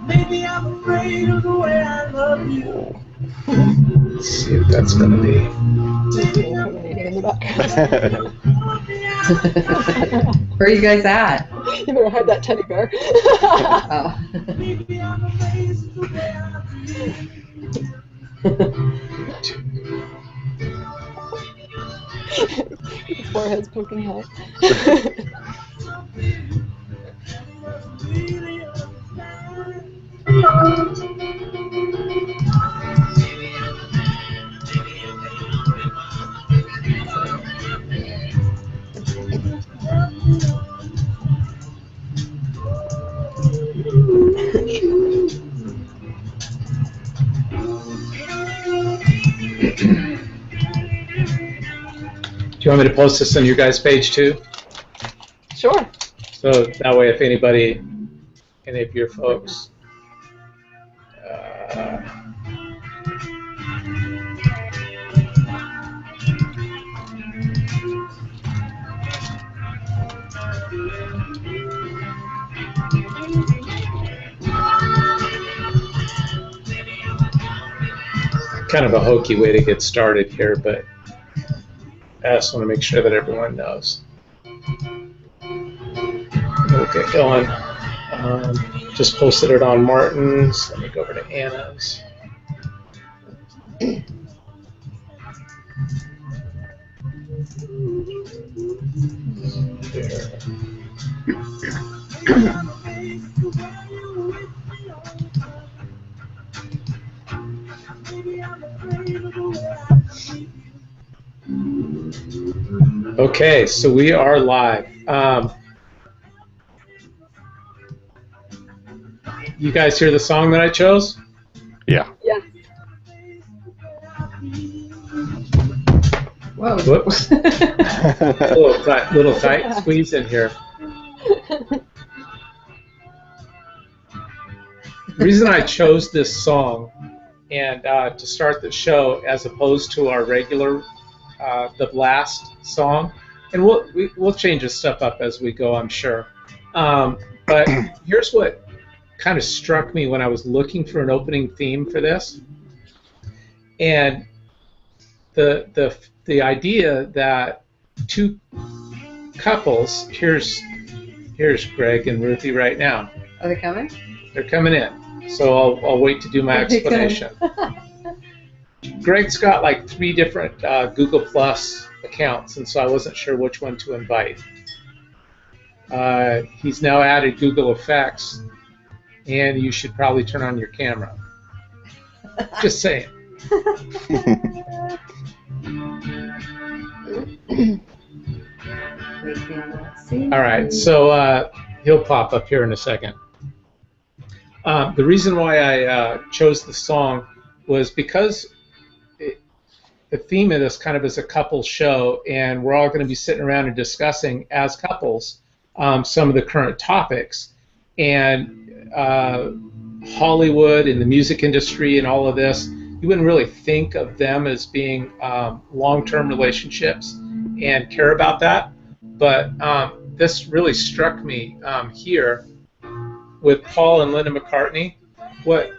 Maybe I'm afraid of the way I love you. Let's see what that's going to be. Where are you guys at? You better hide that teddy bear. Oh. Maybe I'm amazed at the way I feel. His forehead's poking out. Do you want me to post this on your guys' page too? Sure. So that way, if any of your folks. Kind of a hokey way to get started here, but I just want to make sure that everyone knows. We'll get going. Just posted it on Martin's. Let me go over to Anna's. There. Okay, so we are live. You guys hear the song that I chose? Yeah. Yeah. Whoa. Whoops. little tight squeeze in here. The reason I chose this song and to start the show as opposed to our regular the Blast song, and we'll change this stuff up as we go, I'm sure. But here's what kind of struck me when I was looking for an opening theme for this, and the idea that two couples. Here's Greg and Ruthie right now. Are they coming? They're coming in. So I'll wait to do my explanation. Greg's got like 3 different Google Plus accounts, and so I wasn't sure which one to invite. He's now added Google Effects, and you should probably turn on your camera. Just saying. All right, so he'll pop up here in a second. The reason why I chose the song was because the theme of this kind of is a couple show, and we're all going to be sitting around and discussing as couples some of the current topics. And Hollywood and the music industry and all of this, you wouldn't really think of them as being long-term relationships and care about that. But this really struck me here with Paul and Linda McCartney. What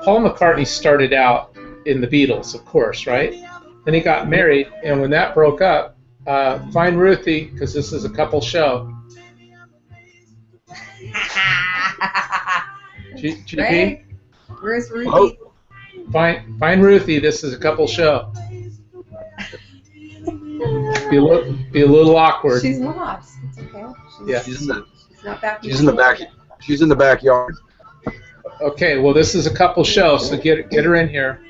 Paul McCartney started out in the Beatles, of course, right? Then he got married, and when that broke up, find Ruthie, because this is a couple show. GP? Where's Ruthie? Oh. Find Ruthie, this is a couple show. Be a little awkward. She's lost. It's okay. Yeah. She's in the back. She's in the backyard. Okay, well, this is a couple show, so get her in here.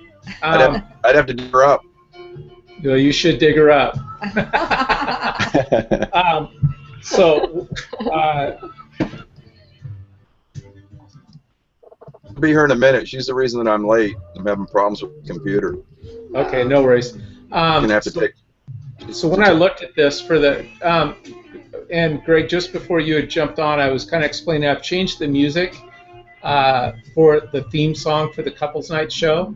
I'd have to dig her up. You should dig her up. I'll be here in a minute. She's the reason that I'm late. I'm having problems with the computer. Okay, no worries. Gonna have to take. So when I looked at this for the, and Greg, just before you had jumped on, I was kind of explaining I've changed the music for the theme song for the Couples Night show.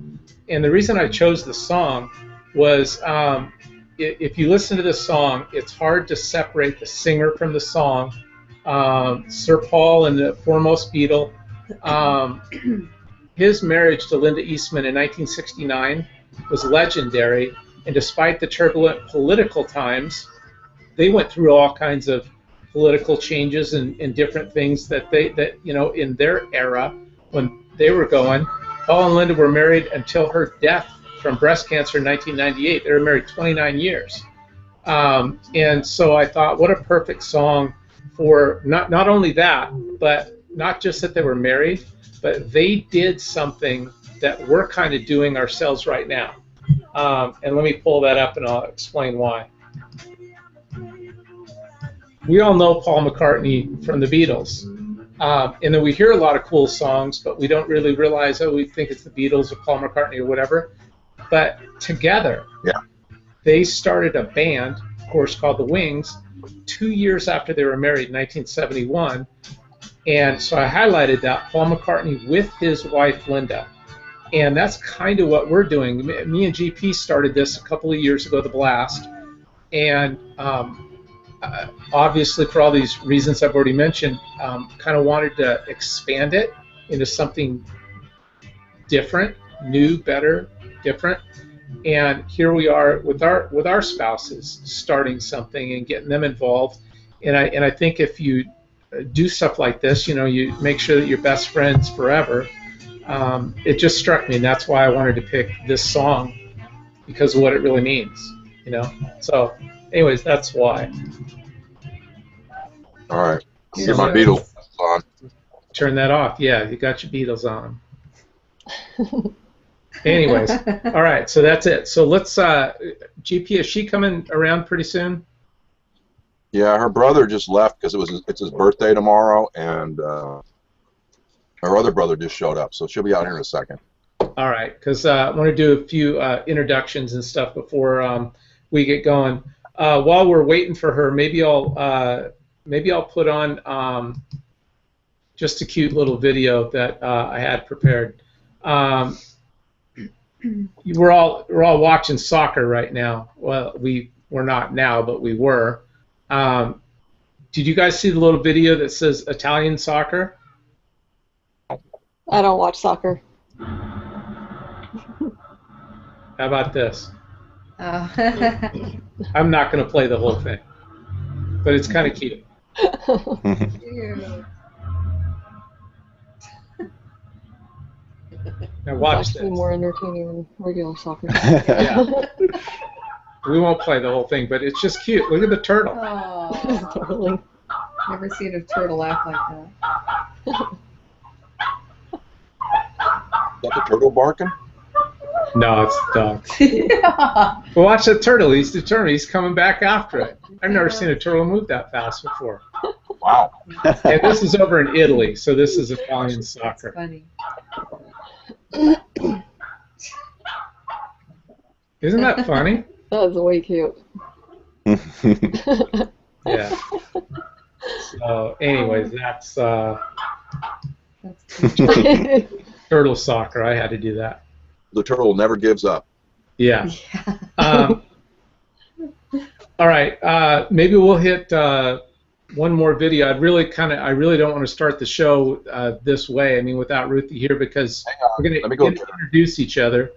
And the reason I chose the song was if you listen to this song, it's hard to separate the singer from the song. Sir Paul and the foremost Beatle. His marriage to Linda Eastman in 1969 was legendary, and despite the turbulent political times, they went through all kinds of political changes and different things that in their era when they were going. Paul and Linda were married until her death from breast cancer in 1998. They were married 29 years. And so I thought, what a perfect song for not only that, but not just that they were married, but they did something that we're kind of doing ourselves right now. And let me pull that up and I'll explain why. We all know Paul McCartney from the Beatles. And then we hear a lot of cool songs, but we don't really realize, we think it's the Beatles or Paul McCartney or whatever. But together, they started a band, of course, called the Wings, 2 years after they were married in 1971. And so I highlighted that, Paul McCartney with his wife, Linda. And that's kind of what we're doing. Me and GP started this a couple of years ago, The Blast. And obviously, for all these reasons I've already mentioned, kind of wanted to expand it into something different, new, better, different. And here we are with our spouses starting something and getting them involved. And I think if you do stuff like this, you make sure that you're best friends forever. It just struck me, and that's why I wanted to pick this song, because of what it really means, So, anyways, that's why. All right. Get my Beatles on. Turn that off. Yeah, you got your Beatles on. Anyways, all right. So that's it. So let's. GP, is she coming around pretty soon? Yeah, her brother just left because it's his birthday tomorrow, and her other brother just showed up, so she'll be out here in a second. All right, because I want to do a few introductions and stuff before we get going. While we're waiting for her, maybe I'll put on just a cute little video that I had prepared. We're all watching soccer right now. Well, we're not now, but we were. Did you guys see the little video that says Italian soccer? I don't watch soccer. How about this? Oh. I'm not going to play the whole thing, but it's kind of cute. Now watch it's actually this. more entertaining than regular soccer. Yeah. We won't play the whole thing, but it's just cute. Look at the turtle. Oh, Totally. never seen a turtle act like that. Is that the turtle barking? No, it's the dog. Yeah. Well, watch the turtle. He's determined. He's coming back after it. I've never seen a turtle move that fast before. Wow. And this is over in Italy, so this is Italian soccer. Funny. Isn't that funny? That is way cute. Yeah. So, anyways, that's turtle soccer. I had to do that. The turtle never gives up. Yeah. All right. Maybe we'll hit one more video. I really don't want to start the show this way. I mean, without Ruthie here, because we're going to introduce each other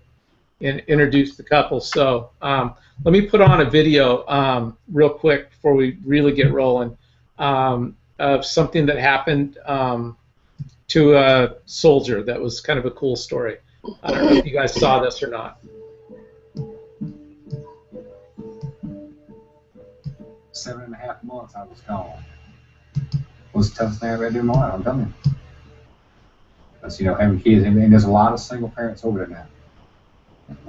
and introduce the couple. So let me put on a video real quick before we really get rolling of something that happened to a soldier that was kind of a cool story. I don't know if you guys saw this or not. 7.5 months I was gone. It was the toughest thing I ever had to do in my life, I'm telling you. Because, having kids, and there's a lot of single parents over there now.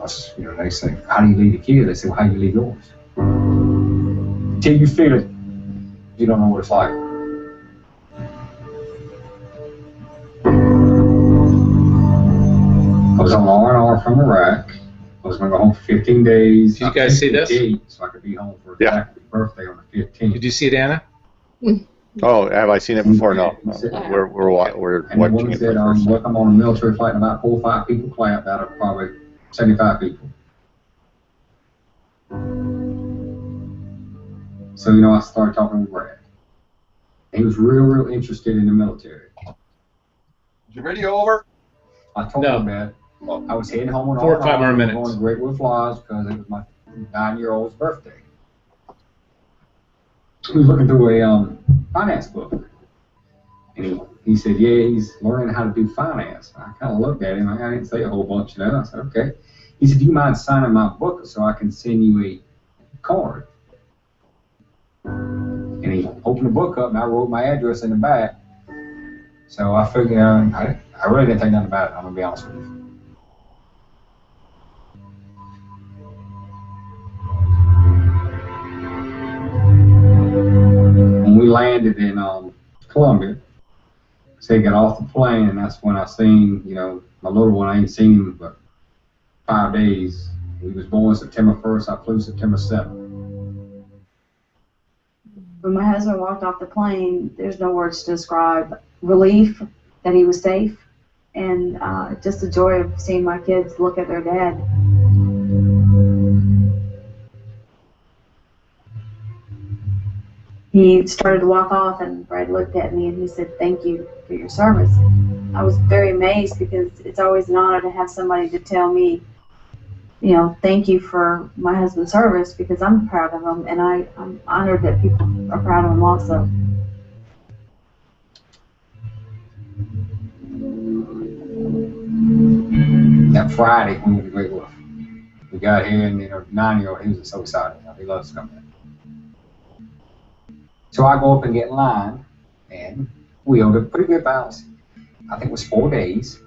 Us, they say, how do you leave the kids? They say, well, how do you leave yours? Until you feel it, you don't know what it's like. I was on R&R from Iraq. I was going to go home for 15 days. Did you guys see this? So I could be home for exactly birthday on the 15th. Did you see it, Anna? Oh, have I seen it before? No. We're watching it. Said, look, I'm on a military flight and about 4 or 5 people clamped out of probably 75 people. So, I started talking with Brad. He was real interested in the military. Is your video over? I told him that I was heading home on 4 or 5 more minutes. going to Great Wolf Lodge because it was my 9-year-old's birthday. He was looking through a finance book. And he said, yeah, he's learning how to do finance. I kind of looked at him. I didn't say a whole bunch, I said, okay. He said, do you mind signing my book so I can send you a card? And he opened the book up, and I wrote my address in the back. So I figured, I really didn't think nothing about it, I'm going to be honest with you. When we landed in Columbia, so he got off the plane, and that's when I seen, my little one. I ain't seen him but 5 days. He was born September 1st. I flew September 7th. When my husband walked off the plane, there's no words to describe relief that he was safe, and just the joy of seeing my kids look at their dad. He started to walk off, and Brad looked at me and he said, "Thank you for your service." I was very amazed because it's always an honor to have somebody to tell me, thank you for my husband's service, because I'm proud of him, and I'm honored that people are proud of him also. That Friday, we went to Great Wolf. We got here, and 9-year-old, he was so excited. He loves to come there. So I go up and get in line, and we owed a pretty good balance. I think it was 4 days.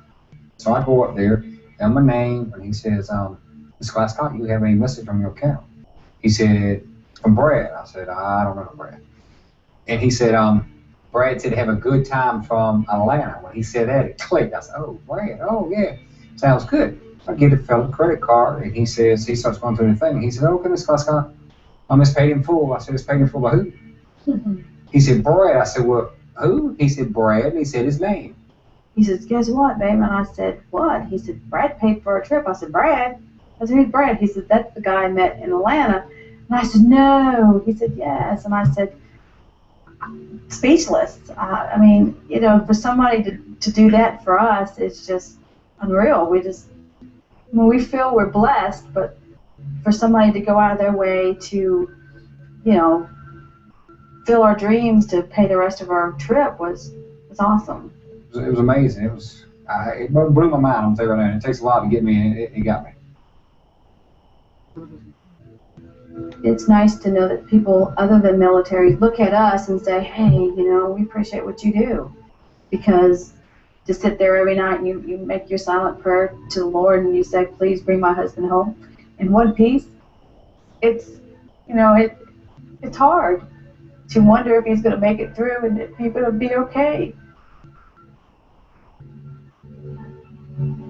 So I go up there, tell my name, and he says, Mr. Glasscock, you have a message on your account. He said, from Brad. I said, I don't know Brad. And he said, Brad said have a good time from Atlanta. When he said that, it clicked. I said, oh, Brad, oh, yeah, sounds good. I get the fellow credit card, and he says, he starts going through the thing. He said, okay, Mr. Glasscock, it's paid in full. I said, it's paid in full by who? He said, Brad. I said, well, who? He said, Brad, and he said his name. He says, guess what, babe? And I said, what? He said, Brad paid for a trip. I said, Brad? I said, who's Brad? He said, that's the guy I met in Atlanta. And I said, no. He said, yes. And I said, speechless. I mean, for somebody to do that for us, it's just unreal. We feel we're blessed, but for somebody to go out of their way to, fill our dreams to pay the rest of our trip was awesome. It was amazing. It blew my mind. I'm telling you right now. It takes a lot to get me, and it got me. It's nice to know that people other than military look at us and say, hey, we appreciate what you do. Because to sit there every night and you make your silent prayer to the Lord and you say, please bring my husband home in one piece, it's hard to wonder if he's going to make it through and if he's going to be okay.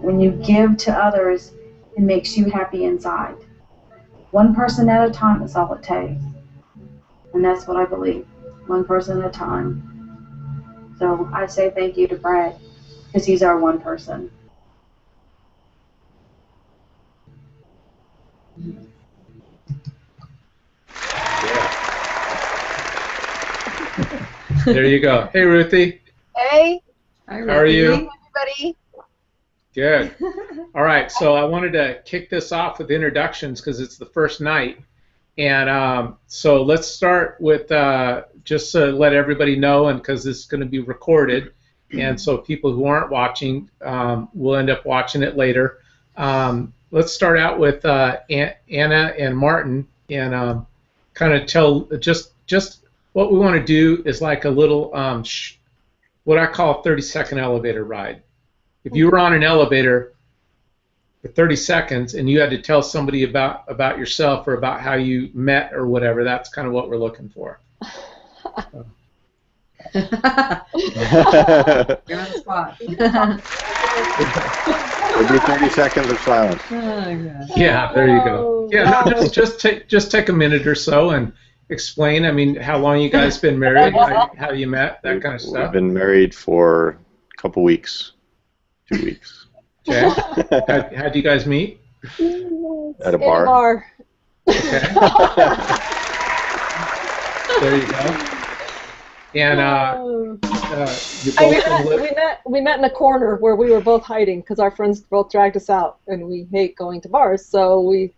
When you give to others, it makes you happy inside. One person at a time is all it takes. And that's what I believe. One person at a time. So I say thank you to Brad, because he's our one person. There you go. Hey, Ruthie. Hey. Hi, How are you? Hey, everybody. Good. All right, so I wanted to kick this off with introductions because it's the first night. And so let's start with just to let everybody know, and because this is going to be recorded, and so people who aren't watching will end up watching it later. Let's start out with Anna and Martin, and kind of tell just what we want to do is like a little what I call a 30-second elevator ride. If you were on an elevator for 30 seconds and you had to tell somebody about yourself or about how you met or whatever, that's kind of what we're looking for. You're on the spot. It'll be 30 seconds of silence. Oh, Yeah, there you go. Yeah, no, just take a minute or so and explain. I mean, how long you guys been married, how you met, that kind of stuff. We've been married for a couple weeks, 2 weeks. Okay. How'd you guys meet? At a bar. Okay. There you go. And you And both we met in a corner where we were both hiding because our friends both dragged us out, and we hate going to bars. So we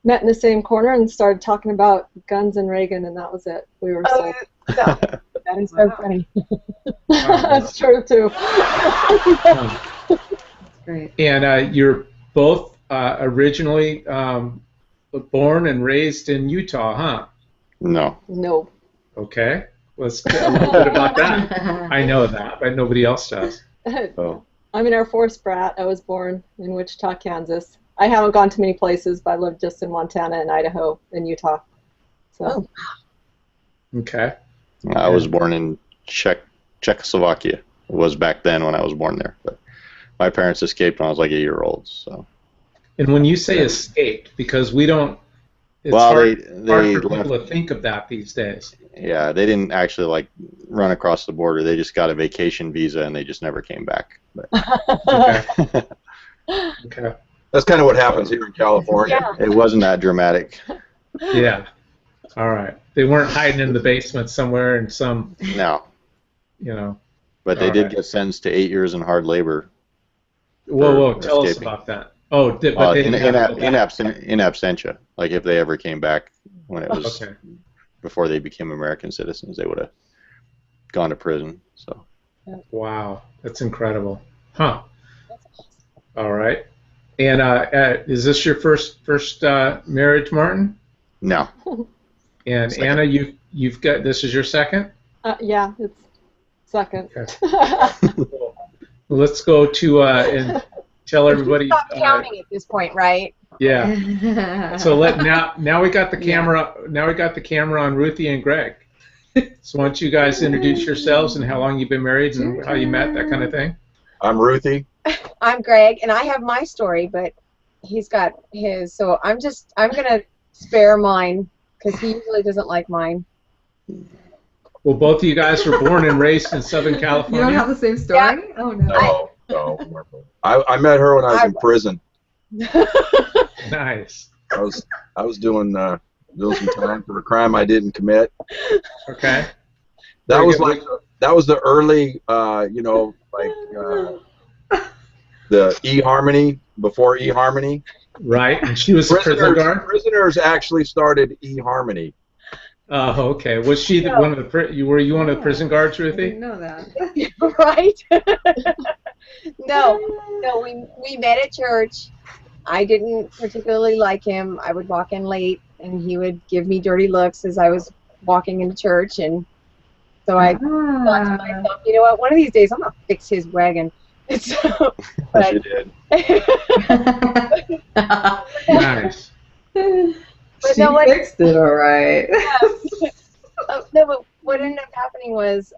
met in the same corner and started talking about guns and Reagan, and that was it. We were so. That is so funny. That's true too. Great. And you're both originally born and raised in Utah, huh? No. No. Okay. Let's get a little bit about that. I know that, but nobody else does. Oh. I'm an Air Force brat. I was born in Wichita, Kansas. I haven't gone to many places, but I lived just in Montana and Idaho and Utah. So. Okay. I was born in Czechoslovakia. It was back then when I was born there, but my parents escaped when I was like 8 years old. So. And when you say escaped, because we don't, it's Well, hard they for people left. to think of that these days. Yeah, they didn't actually like run across the border. They just got a vacation visa and they just never came back. But. Okay. Okay. That's kind of what happens here in California. Yeah. It wasn't that dramatic. Yeah. All right. They weren't hiding in the basement somewhere in some, No, you know. but they All did right. get sentenced to 8 years in hard labor. Whoa, for tell us escaping. about that. Oh, but they in didn't have to go back. absentia, like if they ever came back when it was Okay. before they became American citizens, they would have gone to prison. So Wow, that's incredible. Huh. All right. And is this your first marriage, Martin? no, And Second. Anna, you've got, this is your second? Yeah, it's second. Okay. Cool. Let's go to and tell everybody. Stop counting at this point, right? Yeah. So now we got the camera. Now we got the camera on Ruthie and Greg. So why don't you guys introduce yourselves and how long you've been married and how you met, that kind of thing. I'm Ruthie. I'm Greg, and I have my story, but he's got his. So I'm gonna spare mine because he usually doesn't like mine. Well, both of you guys were born and raised in Southern You California. don't have the same story? Yeah. Oh, no. No. I met her when I was in prison. Nice. I was doing some time for a crime I didn't commit. Okay. That Very was good. that was the early the eHarmony, before eHarmony. Right. And she was a prison guard. Prisoners actually started eHarmony. Oh, okay. Was she one of the? Were you one of the prison guards, I Ruthie? didn't know that. Right? No, we met at church. I didn't particularly like him. I would walk in late, and he would give me dirty looks as I was walking into church, and so I thought to myself, you know what? One of these days, I'm gonna fix his wagon. So, but she did. Nice. But She no, what- fixed it all right. no, but what ended up happening was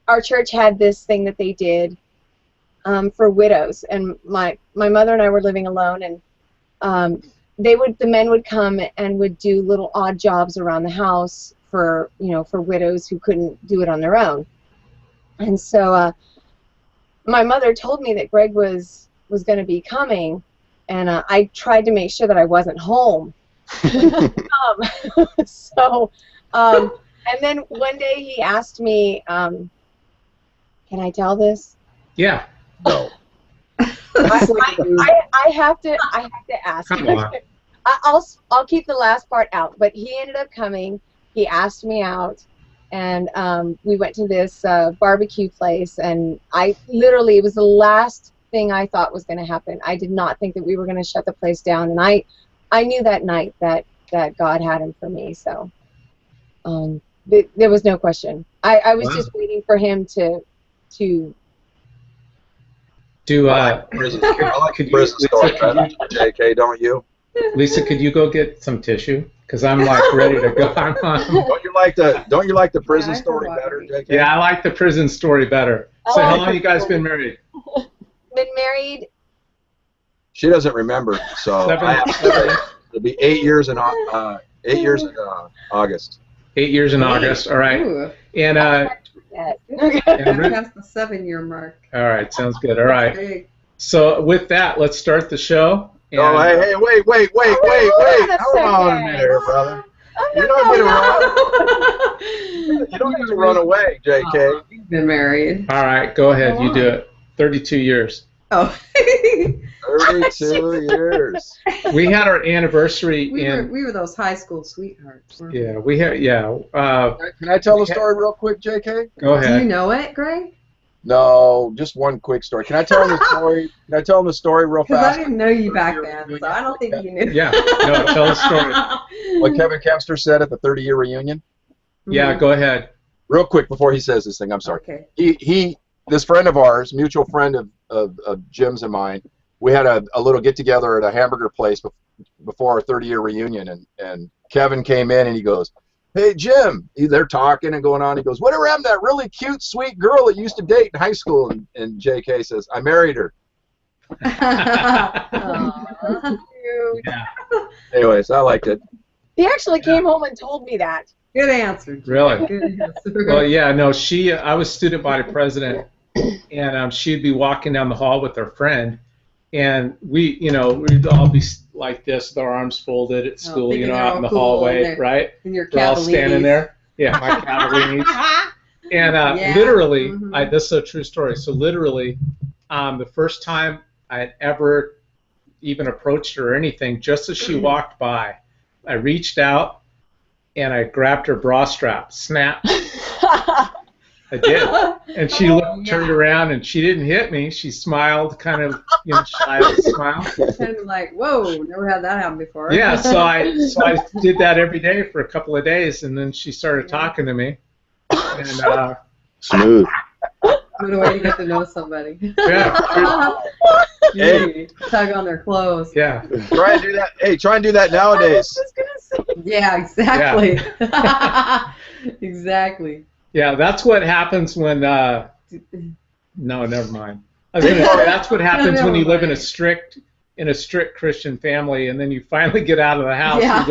our church had this thing that they did for widows, and my mother and I were living alone, and the men would come and would do little odd jobs around the house for widows who couldn't do it on their own. And so my mother told me that Greg was going to be coming, and I tried to make sure that I wasn't home. And then one day he asked me, can I tell this? Yeah. No. I have to ask. Come on. I'll keep the last part out. But he ended up coming. He asked me out, and we went to this barbecue place. And it was the last thing I thought was going to happen. I did not think that we were going to shut the place down. And I knew that night that God had him for me. So there was no question. I was just waiting for him to. Do Prison. I like the prison story better, JK, don't you? Lisa, could you go get some tissue? Because I'm like ready to go. Don't you like the prison Yeah, I story forgot. better, JK? Yeah, I like the prison story better. So how long you guys been married? Been married. She doesn't remember, so it'll be 8 years in August. 8 years in August. All right. Ooh, And that's the 7-year mark. all right, sounds good. All right. Big. So with that, let's start the show. And, Oh, hey, wait! on a Hold on a second. minute, here, brother. You don't need to run. You don't need to run away, JK. You've been married. All right, go ahead. You do it. 32 years. Oh. 32 years. We had our anniversary we were those high school sweethearts. Weren't we? Yeah, we had. Yeah. Can I tell the story real quick, JK? Go ahead. Do you know it, Greg? No, just one quick story. Can I tell him the story? Can I tell him the story real Because fast? I didn't know you back then, so I don't think you knew. Yeah. No, tell the story. What Kevin Kempster said at the 30-year reunion? Yeah, go ahead. Real quick before he says this thing, I'm sorry. Okay. This friend of ours, mutual friend of Jim's and mine, we had a little get-together at a hamburger place before our 30-year reunion, and Kevin came in and he goes, "Hey, Jim," they're talking and going on. He goes, "Whatever happened to that really cute, sweet girl that you used to date in high school?" And JK says, "I married her." Yeah. Anyways, I liked it. He actually came home and told me that. Good answer. Jim. Really? Good answer. Well, yeah, no, I was student body president, and she'd be walking down the hall with her friend, and we'd all be like this, with our arms folded at school, thinking they're out all in the cool hallway, and right? And your We're all standing there. Yeah, my cavalry. And Yeah. literally, Mhm. this is a true story. So literally, the first time I had ever even approached her or anything, just as she walked by, I reached out and I grabbed her bra strap. Snap. I did. And she turned around and she didn't hit me. She smiled, kind of, shy smile. Kind of like, whoa, never had that happen before. Yeah, so I did that every day for a couple of days, and then she started talking to me. And Smooth. What a way to get to know somebody. yeah, Hey. Tug on their clothes. yeah. Try and do that. Hey, try and do that nowadays. Yeah, exactly. Exactly. Yeah, that's what happens when. No, never mind. I was going to say that's what happens when you live in a strict Christian family, and then you finally get out of the house. Yeah.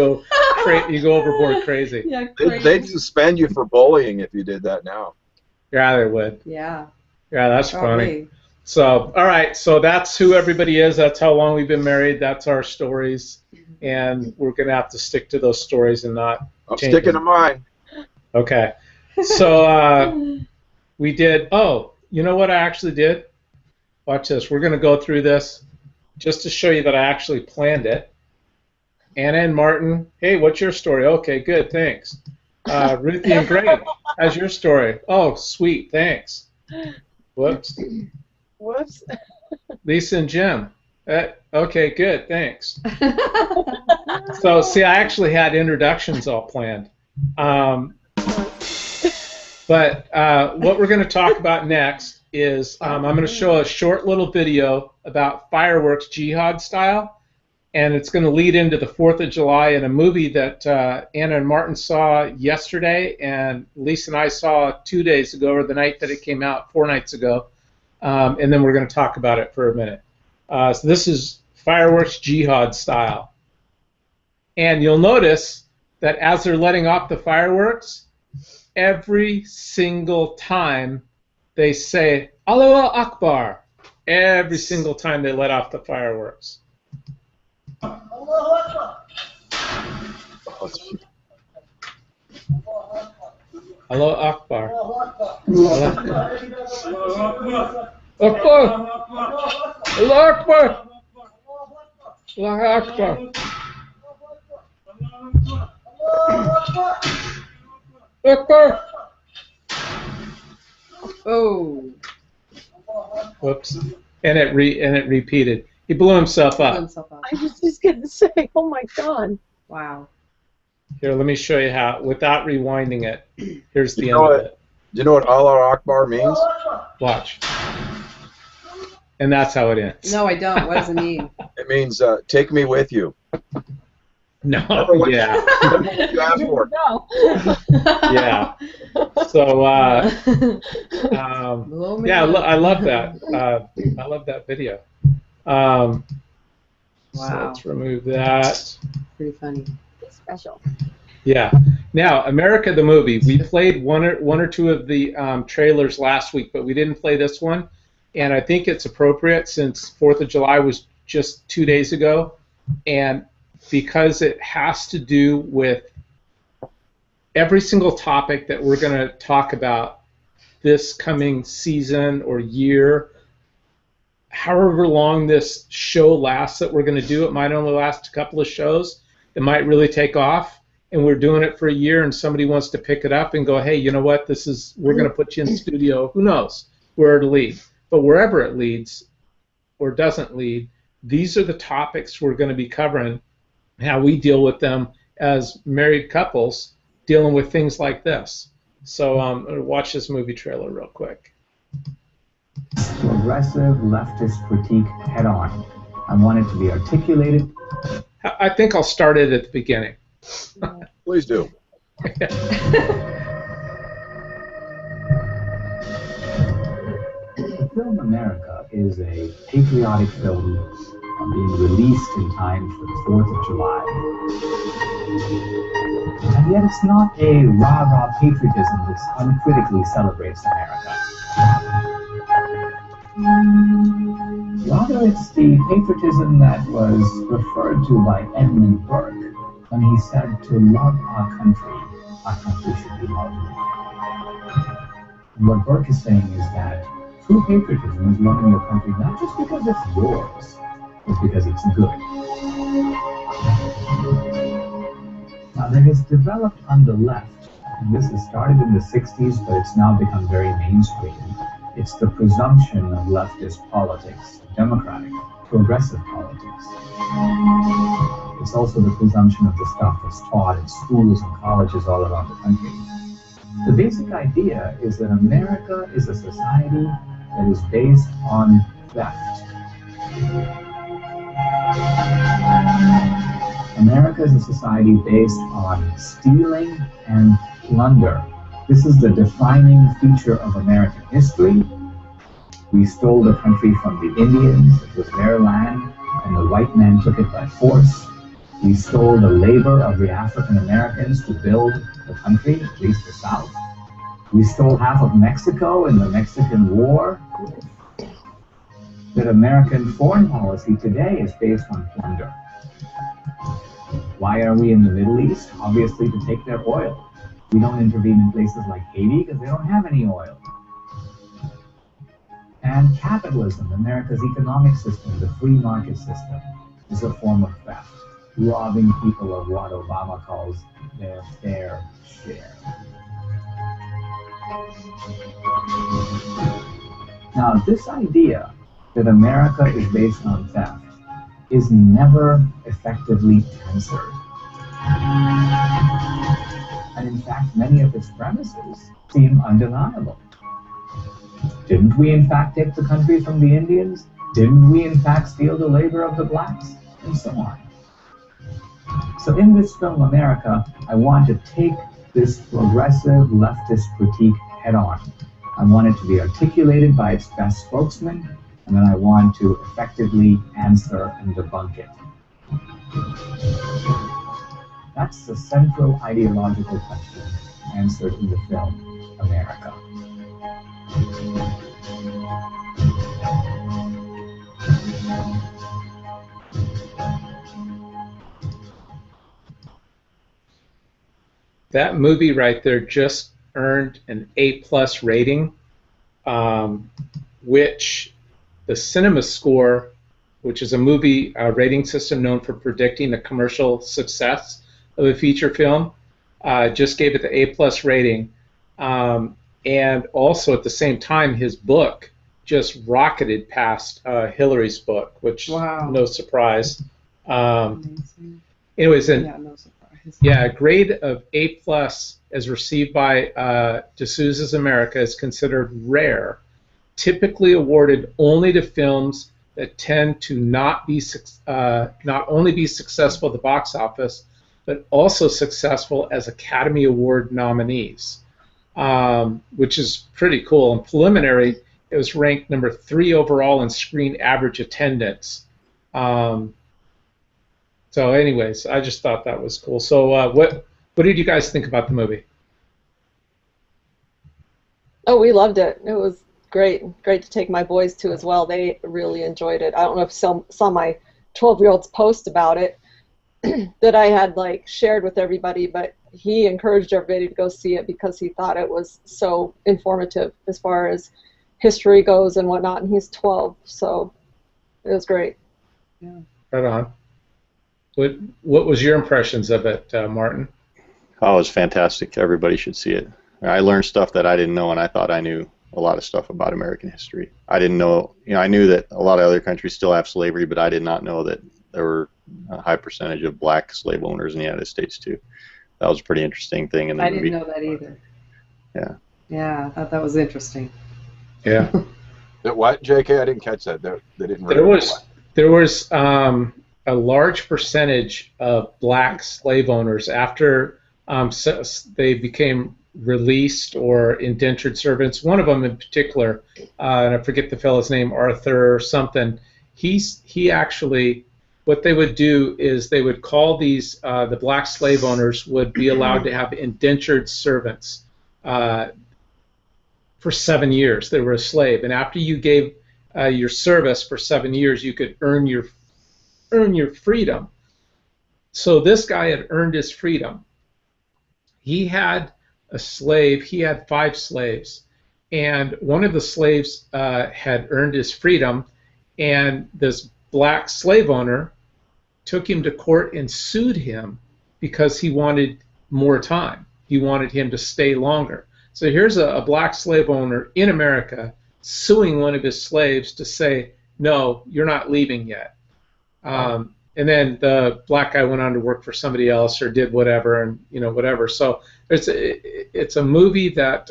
You go overboard crazy. Yeah, They'd suspend you for bullying if you did that now. Yeah, they would. Yeah. Yeah, that's funny. Probably. So, all right. So that's who everybody is. That's how long we've been married. That's our stories, and we're going to have to stick to those stories and not. I'm change sticking them. to mine. Okay. So we did. Oh, you know what I actually did? Watch this. We're going to go through this just to show you that I actually planned it. Anna and Martin, hey, what's your story? Okay, good, thanks. Ruthie and Greg, how's your story? Oh, sweet, thanks. Whoops. Whoops. Lisa and Jim, okay, good, thanks. So, see, I actually had introductions all planned. But what we're going to talk about next is I'm going to show a short little video about fireworks jihad style, and it's going to lead into the 4th of July in a movie that Anna and Martin saw yesterday, and Lisa and I saw 2 days ago, or the night that it came out, 4 nights ago, and then we're going to talk about it for a minute. So this is fireworks jihad style. And you'll notice that as they're letting off the fireworks, every single time they say Allahu Akbar, every single time they let off the fireworks. Allahu Akbar. Akbar. Allahu Akbar. Allahu Akbar. Akbar. Oh. Whoops. And it repeated. He blew himself up. I was just going to say, oh my God. Wow. Here, let me show you how, without rewinding it. Here's the end know of it. it. Do you know what Allah Akbar means? Watch. And that's how it ends. No, I don't. What does it mean? It means take me with you. No, What yeah. you asked for. No. Yeah. So, Blow me yeah, up. I love that. I love that video. So Wow. let's remove that. Pretty funny. Special. Yeah. Now, America the movie. We played one or two of the trailers last week, but we didn't play this one. And I think it's appropriate since 4th of July was just 2 days ago. And because it has to do with every single topic that we're going to talk about this coming season or year, however long this show lasts that we're going to do, it might only last a couple of shows. It might really take off, and we're doing it for a year, and somebody wants to pick it up and go, hey, you know what? We're going to put you in the studio. Who knows where it'll lead? But wherever it leads or doesn't lead, these are the topics we're going to be covering, how we deal with them as married couples dealing with things like this. So watch this movie trailer real quick. Progressive leftist critique head on. I want it to be articulated. I think I'll start it at the beginning. Please do. The film America is a patriotic film being released in time for the 4th of July. And yet it's not a rah-rah patriotism that uncritically celebrates America. Rather, it's the patriotism that was referred to by Edmund Burke when he said, to love our country should be loved. And what Burke is saying is that true patriotism is loving your country not just because it's yours, but because it's good. Now, there has developed on the left, and this has started in the 60s, but it's now become very mainstream. It's the presumption of leftist politics, democratic, progressive politics. It's also the presumption of the stuff that's taught in schools and colleges all around the country. The basic idea is that America is a society that is based on theft. America is a society based on stealing and plunder. This is the defining feature of American history. We stole the country from the Indians. It was their land, and the white man took it by force. We stole the labor of the African Americans to build the country, at least the South. We stole half of Mexico in the Mexican War. That American foreign policy today is based on plunder. Why are we in the Middle East? Obviously to take their oil. We don't intervene in places like Haiti because they don't have any oil. And capitalism, America's economic system, the free market system, is a form of theft, robbing people of what Obama calls their fair share. Now, this idea that America is based on theft is never effectively answered. And in fact, many of its premises seem undeniable. Didn't we in fact take the country from the Indians? Didn't we in fact steal the labor of the blacks? And so on. So in this film, America, I want to take this progressive leftist critique head on. I want it to be articulated by its best spokesman, and then I want to effectively answer and debunk it. That's the central ideological question answered in the film America. That movie right there just earned an A+ rating, which the Cinema Score, which is a movie rating system known for predicting the commercial success of a feature film, just gave it the A+ rating. And also at the same time, his book just rocketed past Hillary's book, which no surprise. Anyways, and Yeah, no surprise. yeah, a grade of A+ as received by D'Souza's America is considered rare, typically awarded only to films that tend to not only be successful at the box office, but also successful as Academy Award nominees, which is pretty cool. In preliminary, it was ranked number 3 overall in screen average attendance. So anyways, I just thought that was cool. So what did you guys think about the movie? Oh, we loved it. It was great to take my boys to as well. They really enjoyed it. I don't know if some saw my 12-year-old's post about it. that I had like shared with everybody, but he encouraged everybody to go see it because he thought it was so informative as far as history goes and whatnot, and he's 12, so it was great. Yeah. Right on. What was your impressions of it, Martin? Oh, it was fantastic. Everybody should see it. I learned stuff that I didn't know, and I thought I knew a lot of stuff about American history. I didn't know, I knew that a lot of other countries still have slavery, but I did not know that there were a high percentage of black slave owners in the United States too. That was a pretty interesting thing in the movie. I didn't know that either. Yeah. Yeah, I thought that was interesting. Yeah. What, JK? I didn't catch that. They didn't. There was a large percentage of black slave owners after they became released or indentured servants. One of them in particular, and I forget the fellow's name, Arthur or something. He actually, what they would do is they would call these the black slave owners would be allowed to have indentured servants for 7 years. They were a slave, and after you gave your service for 7 years, you could earn your freedom. So this guy had earned his freedom. He had a slave. He had 5 slaves, and one of the slaves had earned his freedom, and this black slave owner took him to court and sued him because he wanted more time. He wanted him to stay longer. So here's a black slave owner in America suing one of his slaves to say, no, you're not leaving yet. And then the black guy went on to work for somebody else or did whatever, and whatever. So it's a movie that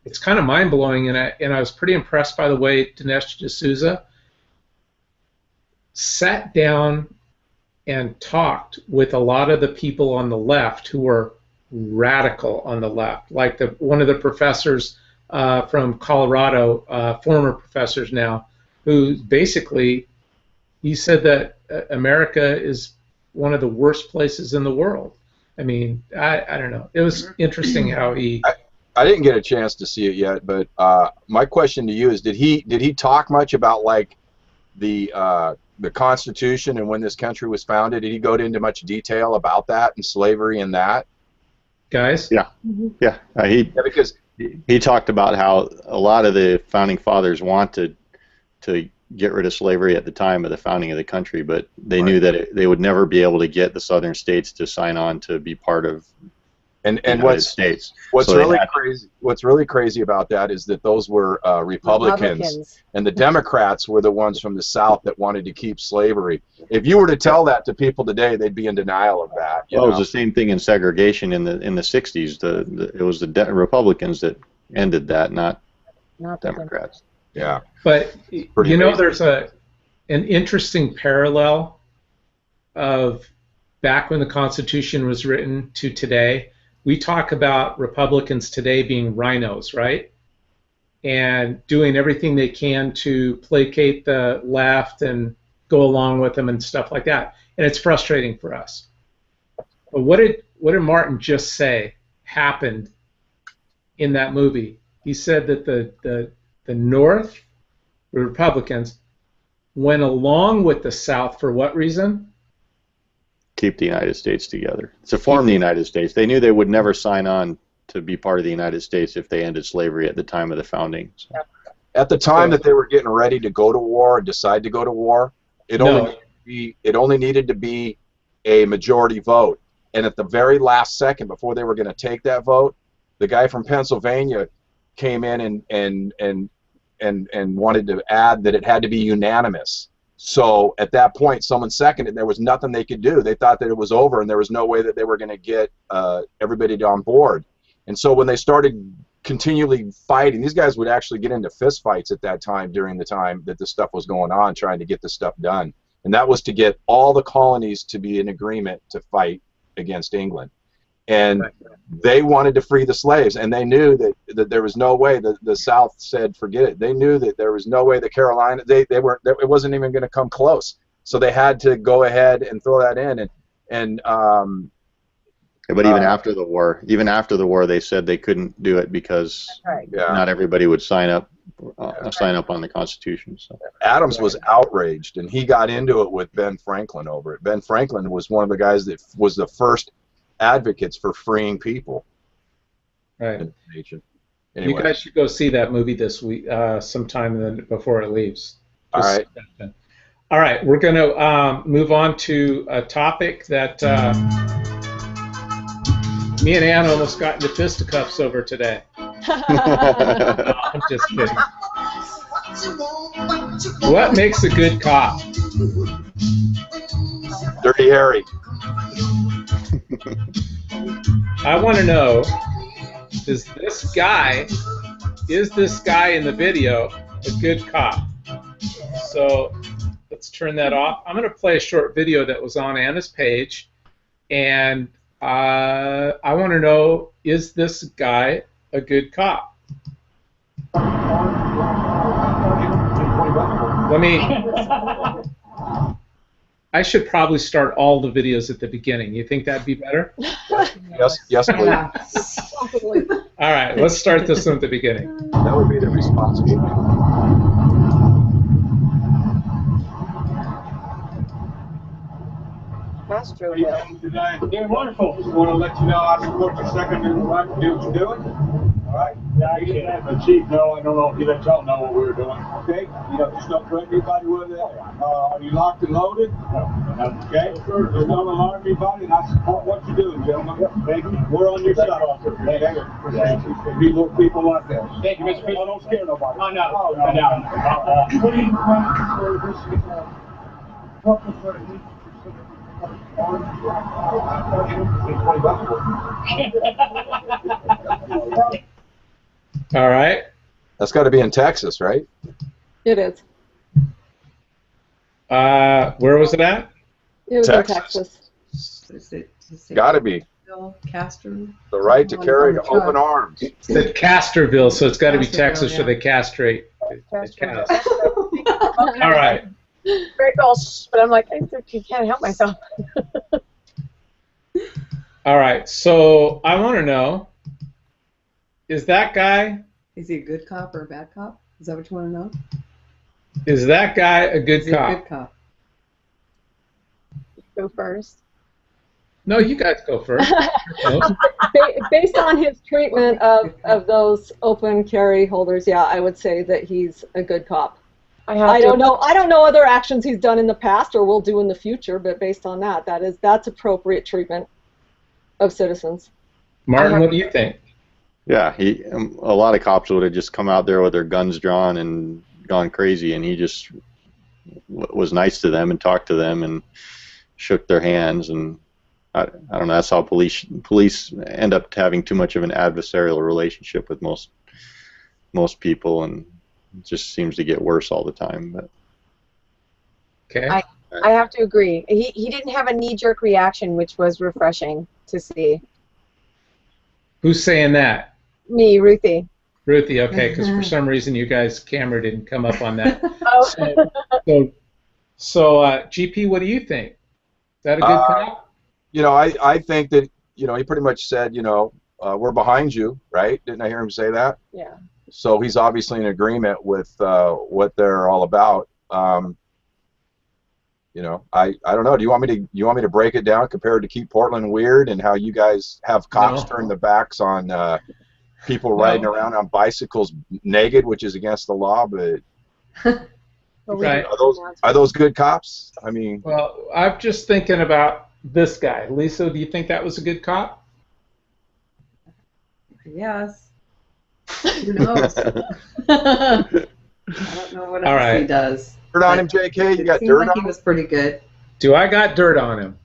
it's kind of mind blowing, and I was pretty impressed by the way Dinesh D'Souza sat down and talked with a lot of the people on the left who were radical on the left, like one of the professors from Colorado, former professors now, who basically he said that America is one of the worst places in the world. I mean, I don't know. It was interesting how he. I didn't get a chance to see it yet, but my question to you is: Did he talk much about like the Constitution and when this country was founded? Did he go into much detail about that and slavery and that? Guys? Yeah, yeah. Because he talked about how a lot of the founding fathers wanted to get rid of slavery at the time of the founding of the country, but they knew that they would never be able to get the southern states to sign on to be part of the United States. What's really crazy about that is that those were Republicans, and the Democrats were the ones from the South that wanted to keep slavery. If you were to tell that to people today, they'd be in denial of that. Well, it was the same thing in segregation in the 60s. It was the Republicans that ended that, not Democrats. Yeah. But there's an interesting parallel of back when the Constitution was written to today. We talk about Republicans today being rhinos, right? And doing everything they can to placate the left and go along with them and stuff like that. And it's frustrating for us. But what did Martin just say happened in that movie? He said that the North, the Republicans, went along with the South for what reason? Keep the United States together. To form the United States. They knew they would never sign on to be part of the United States if they ended slavery at the time of the founding. So. At the time that they were getting ready to go to war, decide to go to war, it only needed to be a majority vote. And at the very last second, before they were going to take that vote, the guy from Pennsylvania came in and wanted to add that it had to be unanimous. So at that point, someone seconded. There was nothing they could do. They thought that it was over, and there was no way that they were going to get everybody on board. And so when they started continually fighting, these guys would actually get into fist fights at that time during the time that this stuff was going on, trying to get this stuff done. And that was to get all the colonies to be in agreement to fight against England. And they wanted to free the slaves, and they knew that there was no way. The South said, forget it. They knew that there was no way the Carolina, it wasn't even going to come close. So they had to go ahead and throw that in. But even after the war, they said they couldn't do it because not everybody would sign up sign up on the Constitution. So. Adams was outraged, and he got into it with Ben Franklin over it. Ben Franklin was one of the guys that was the first advocates for freeing people. Right. In the nation. You Anyway. guys should go see that movie this week, sometime before it leaves. All right. All right, we're going to move on to a topic that me and Ann almost got into fisticuffs over today. I'm just kidding. What makes a good cop? Dirty Harry. I want to know, is this guy in the video a good cop? So let's turn that off. I'm going to play a short video that was on Anna's page, and I want to know, is this guy a good cop? I should probably start all the videos at the beginning. You think that'd be better? Yes, please. All right, let's start this one at the beginning. That would be the responsible. Doing wonderful. Just want to let you know I support your second in the right to do what you're doing. All right? Yeah, you can have the chief know. I don't know if you let y'all know what we were doing. Okay? You know, just don't threaten anybody with it. Are you locked and loaded? No. Okay? Just don't alarm anybody, and I support what you're doing, gentlemen. Thank you. We're on your side. Thank you. People like that. Thank you, Mr. Fish. I don't scare nobody. I know. I know. All right. That's got to be in Texas, right? It is. Where was it at? It was Texas. in Texas. Got to be. Castro. The right to carry open arms. It's at Casterville, so it's got to be Texas, yeah. or they castrate. All right. Very cool, but I'm like, I can't help myself. All right. So I want to know, is that guy? Is he a good cop or a bad cop? Is that what you want to know? Is that guy a good Is he cop? a good cop? Go first. No, you guys go first. Based on his treatment of those open carry holders, yeah, I would say that he's a good cop. I don't know other actions he's done in the past or will do in the future, but based on that's appropriate treatment of citizens. Martin, what do you think? Yeah, a lot of cops would have just come out there with their guns drawn and gone crazy, and he just was nice to them and talked to them and shook their hands, and I don't know. That's how police end up having too much of an adversarial relationship with most people, and it just seems to get worse all the time. But okay, I have to agree. He didn't have a knee-jerk reaction, which was refreshing to see. Who's saying that? Me, Ruthie. Ruthie, okay, because for some reason you guys' camera didn't come up on that. Oh. So GP, what do you think? Is that a good cop? You know, I think that, you know, he pretty much said, you know, we're behind you, right? Didn't I hear him say that? Yeah. So he's obviously in agreement with what they're all about. You know, I don't know. Do you want me to break it down compared to Keep Portland Weird and how you guys have cops turn their backs on people riding around on bicycles naked, which is against the law, but right. Are those good cops? I mean, well, I'm just thinking about this guy. Lisa, do you think that was a good cop? Yes. Who knows? I don't know what else he does. Dirt on him, JK. You got dirt on him. He was pretty good. Do I got dirt on him?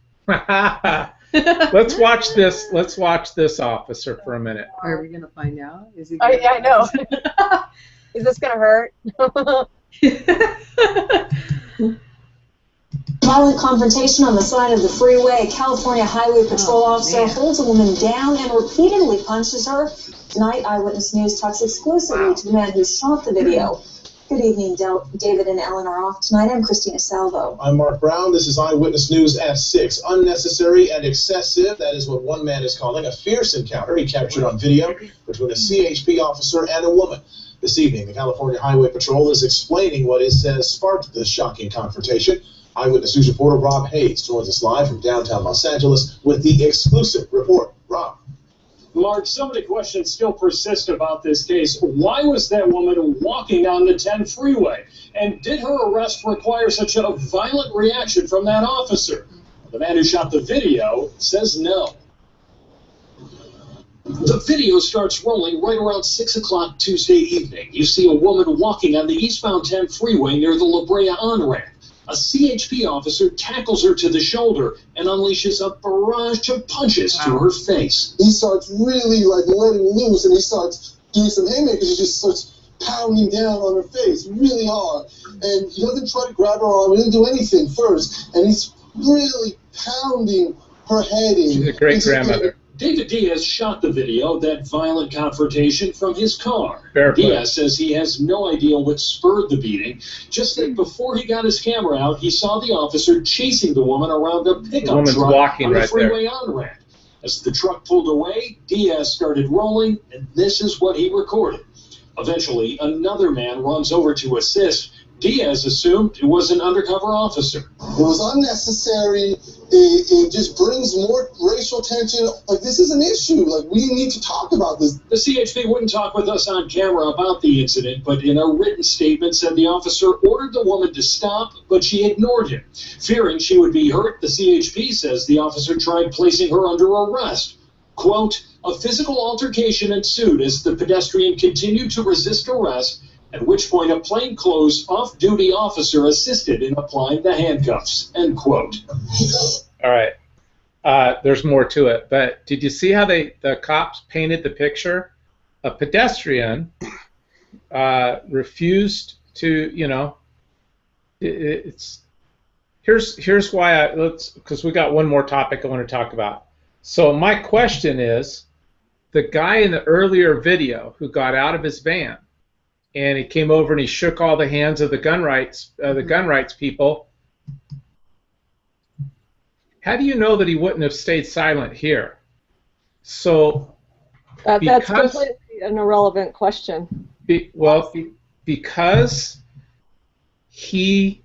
Let's watch this. Let's watch this officer for a minute. Are we gonna find out? Is he? Yeah, I know. Is this gonna hurt? Violent confrontation on the side of the freeway. A California Highway Patrol officer holds a woman down and repeatedly punches her. Tonight, Eyewitness News talks exclusively to the man who shot the video. Good evening, David and Ellen are off tonight. I'm Christina Salvo. I'm Mark Brown. This is Eyewitness News at 6. Unnecessary and excessive. That is what one man is calling a fierce encounter he captured on video between a CHP officer and a woman. This evening, the California Highway Patrol is explaining what it says sparked the shocking confrontation. Eyewitness News reporter Rob Hayes joins us live from downtown Los Angeles with the exclusive report. Rob. Mark, so many questions still persist about this case. Why was that woman walking on the 10 freeway? And did her arrest require such a violent reaction from that officer? The man who shot the video says no. The video starts rolling right around 6 o'clock Tuesday evening. You see a woman walking on the eastbound 10 freeway near the La Brea on-ramp. A CHP officer tackles her to the shoulder and unleashes a barrage of punches to her face. He starts really like letting loose, and he starts doing some haymakers. He just starts pounding down on her face really hard. And he doesn't try to grab her arm. He doesn't do anything first. And he's really pounding her head in. She's a great grandmother. David Diaz shot the video, that violent confrontation, from his car. Barefoot. Diaz says he has no idea what spurred the beating, just that before he got his camera out, he saw the officer chasing the woman around a pickup truck walking on the right freeway on-ramp. As the truck pulled away, Diaz started rolling, and this is what he recorded. Eventually, another man runs over to assist. Diaz assumed it was an undercover officer. It was unnecessary. It just brings more racial tension. Like, this is an issue. Like, we need to talk about this. The CHP wouldn't talk with us on camera about the incident, but in a written statement said the officer ordered the woman to stop, but she ignored him. Fearing she would be hurt, the CHP says the officer tried placing her under arrest. Quote, a physical altercation ensued as the pedestrian continued to resist arrest, at which point a plainclothes off-duty officer assisted in applying the handcuffs, end quote. All right. There's more to it, but did you see how the cops painted the picture? A pedestrian refused to, here's why because we got one more topic I want to talk about. So my question is, the guy in the earlier video who got out of his van and he came over and he shook all the hands of the gun rights people. How do you know that he wouldn't have stayed silent here? So that's completely an irrelevant question. Because he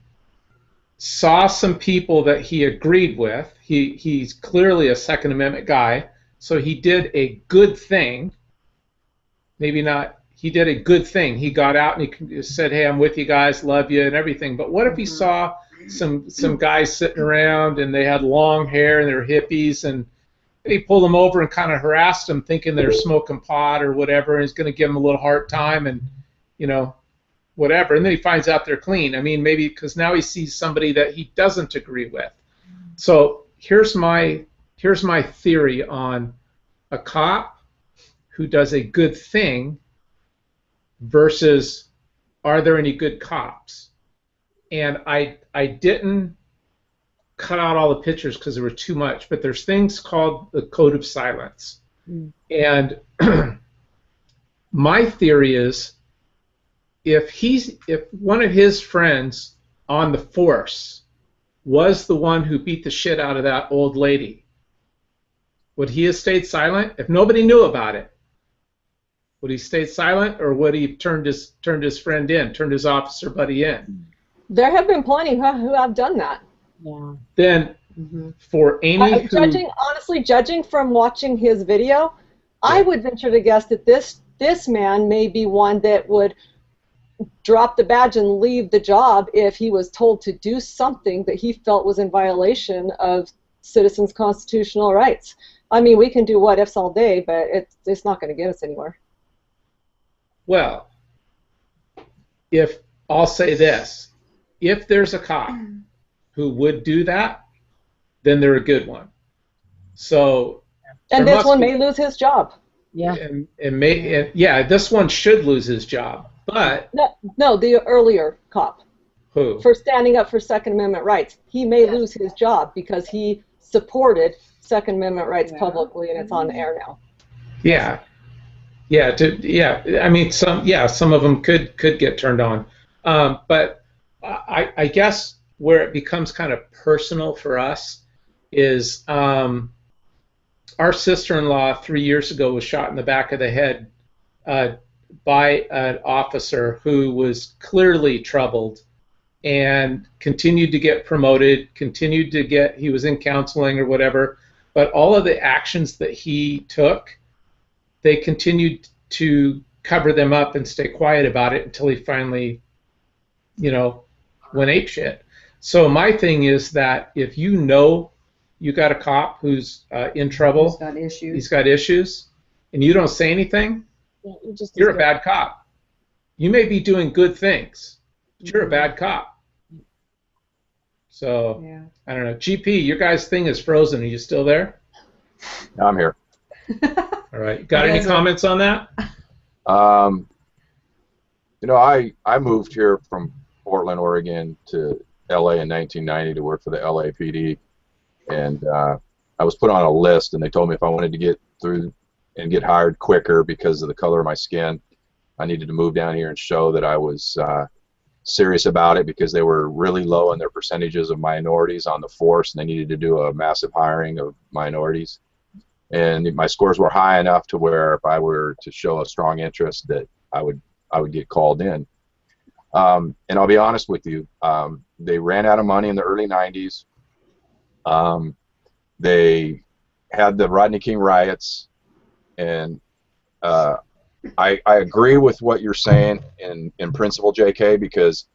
saw some people that he agreed with. He's clearly a Second Amendment guy, so he did a good thing. Maybe not. He did a good thing. He got out and he said, "Hey, I'm with you guys, love you," and everything. But what if he saw some guys sitting around and they had long hair and they're hippies, and he pulled them over and kind of harassed them, thinking they're smoking pot or whatever, and he's going to give them a little hard time and whatever. And then he finds out they're clean. I mean, maybe because now he sees somebody that he doesn't agree with. So here's my theory on a cop who does a good thing versus are there any good cops? And I didn't cut out all the pictures because there were too much, but there's things called the code of silence. And my theory is if one of his friends on the force was the one who beat the shit out of that old lady, would he have stayed silent? If nobody knew about it, would he stay silent, or would he turned his friend in, turned his officer buddy in? There have been plenty who have done that. Yeah. Then for Amy, judging from watching his video, I would venture to guess that this man may be one that would drop the badge and leave the job if he was told to do something that he felt was in violation of citizens' constitutional rights. I mean, we can do what ifs all day, but it's not going to get us anywhere. Well, I'll say this, if there's a cop who would do that, then they're a good one. So, and this one may lose his job. Yeah. This one should lose his job. But no, the earlier cop. Who? For standing up for Second Amendment rights, he may lose his job because he supported Second Amendment rights publicly, and it's on the air now. Yeah. I mean, some of them could get turned on, but I guess where it becomes kind of personal for us is our sister-in-law 3 years ago was shot in the back of the head by an officer who was clearly troubled and continued to get promoted, he was in counseling or whatever, but all of the actions that he took, they continued to cover them up and stay quiet about it until he finally, went apeshit. So my thing is that if you know you got a cop who's in trouble, he's got issues, and you don't say anything, you're a bad cop. You may be doing good things, but you're a bad cop. So, I don't know. GP, your guys' thing is frozen. Are you still there? I'm here. All right. Got any comments on that? I moved here from Portland, Oregon to LA in 1990 to work for the LAPD, and I was put on a list, and they told me if I wanted to get through and get hired quicker because of the color of my skin, I needed to move down here and show that I was serious about it, because they were really low in their percentages of minorities on the force, and they needed to do a massive hiring of minorities. And my scores were high enough to where if I were to show a strong interest, that I would get called in. And I'll be honest with you, they ran out of money in the early 90s. They had the Rodney King riots, and I agree with what you're saying in principle, JK, because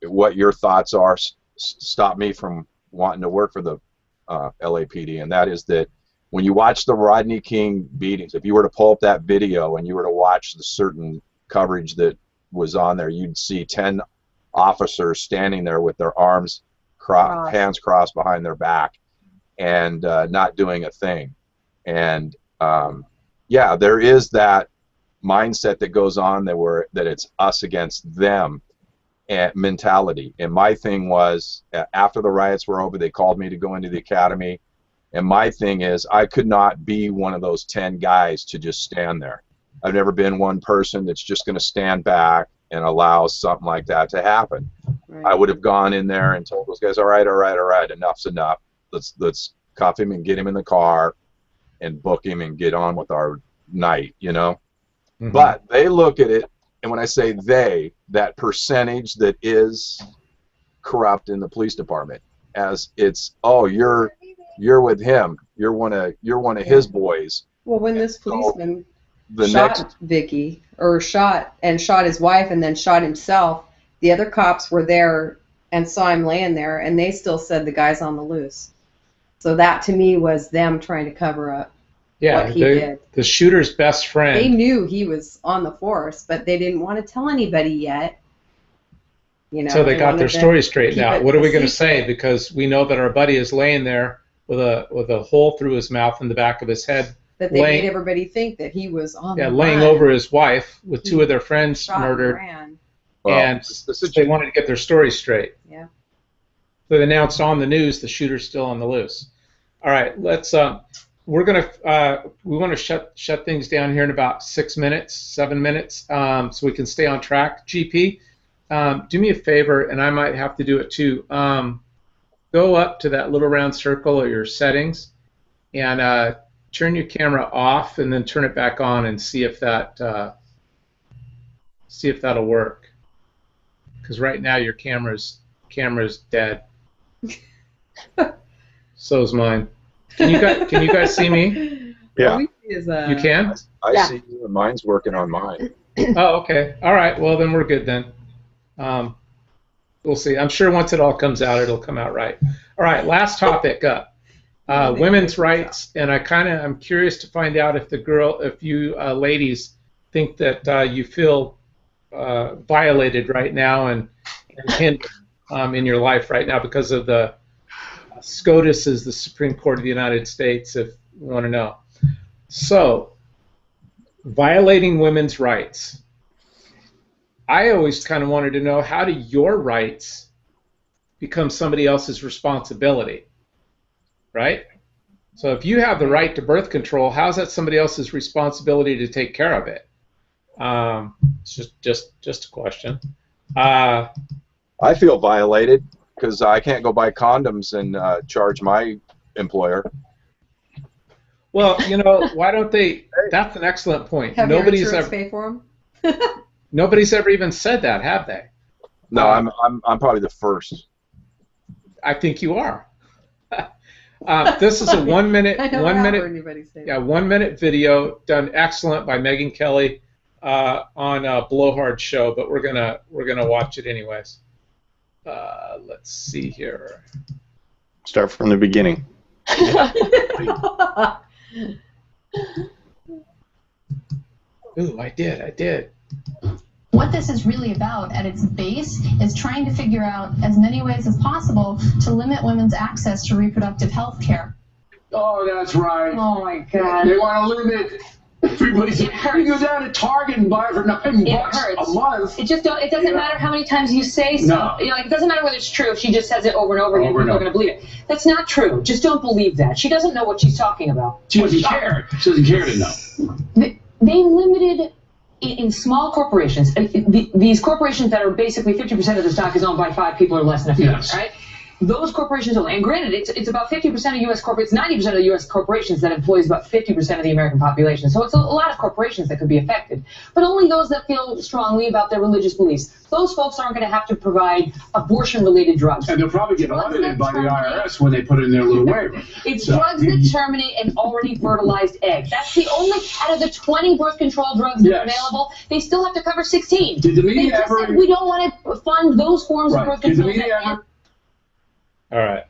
what your thoughts are stop me from wanting to work for the LAPD, and that is that when you watch the Rodney King beatings, if you were to pull up that video and you were to watch the certain coverage that was on there, you'd see 10 officers standing there with their arms hands crossed behind their back and not doing a thing. And yeah, there is that mindset that goes on that it's us against them mentality. And my thing was, after the riots were over, they called me to go into the academy, and my thing is, I could not be one of those 10 guys to just stand there. I've never been one person that's just going to stand back and allow something like that to happen. Right. I would have gone in there and told those guys, all right, enough's enough. Let's cuff him and get him in the car and book him and get on with our night, Mm-hmm. But they look at it, and when I say they, that percentage that is corrupt in the police department, as it's, oh, you're with him, you're one of his boys. Well, when this policeman shot Vicky, or shot his wife and then shot himself, the other cops were there and saw him laying there, and they still said the guy's on the loose. So that to me was them trying to cover up what he did. The shooter's best friend. They knew he was on the force, but they didn't want to tell anybody yet. So they got their story straightened out. What are we going to say? Because we know that our buddy is laying there with a hole through his mouth in the back of his head. That they made everybody think that he was on the laying run. Over his wife with two of their friends murdered. And they wanted to get their story straight. Yeah. So they announced on the news the shooter's still on the loose. All right, let's. We want to shut things down here in about 7 minutes, so we can stay on track. GP, do me a favor, and I might have to do it too. Go up to that little round circle of your settings, and turn your camera off, and then turn it back on, and see if that'll work. Because right now your camera's dead. So's mine. Can you guys see me? Yeah. You can? I see you, and mine's working on mine. Oh, okay. All right. Well, then we're good then. We'll see. I'm sure once it all comes out, it'll come out right. All right. Last topic up. Women's rights, and I'm curious to find out if you ladies think that you feel violated right now and hindered in your life right now because of the SCOTUS is the Supreme Court of the United States, if you want to know. So, violating women's rights. I always kind of wanted to know, how do your rights become somebody else's responsibility? Right? So if you have the right to birth control, how is that somebody else's responsibility to take care of it? It's just a question. I feel violated because I can't go buy condoms and charge my employer. Well, why don't they? That's an excellent point. Have your insurance pay for them? Nobody's ever even said that, have they? No, I'm probably the first. I think you are. This is a 1 minute, I never have heard anybody say that. 1 minute video done excellent by Megan Kelly on a Blowhard show, but we're gonna watch it anyways. Let's see here. Start from the beginning. Ooh, I did. What this is really about at its base is trying to figure out as many ways as possible to limit women's access to reproductive health care. Oh, that's right. Oh my God. They want to limit everybody's. You go down to Target and buy it for $9 a month. It doesn't matter how many times you say so. No. It doesn't matter whether it's true. If she just says it over and over again, people are going to believe it. That's not true. Just don't believe that. She doesn't know what she's talking about. She doesn't care. She doesn't care to know. They limited in small corporations. These corporations that are basically 50% of the stock is owned by 5 people or less in a family, right? Those corporations only, and granted, it's about 50% of U.S. corporates, 90% of the U.S. corporations that employs about 50% of the American population. So it's a lot of corporations that could be affected. But only those that feel strongly about their religious beliefs. Those folks aren't going to have to provide abortion-related drugs. And they'll probably get audited by the IRS when they put in their little waiver. It's drugs that terminate an already fertilized egg. That's the only, out of the 20 birth control drugs that are available, they still have to cover 16. Did the media they just said we don't want to fund those forms of birth control. Did the media ever? All right.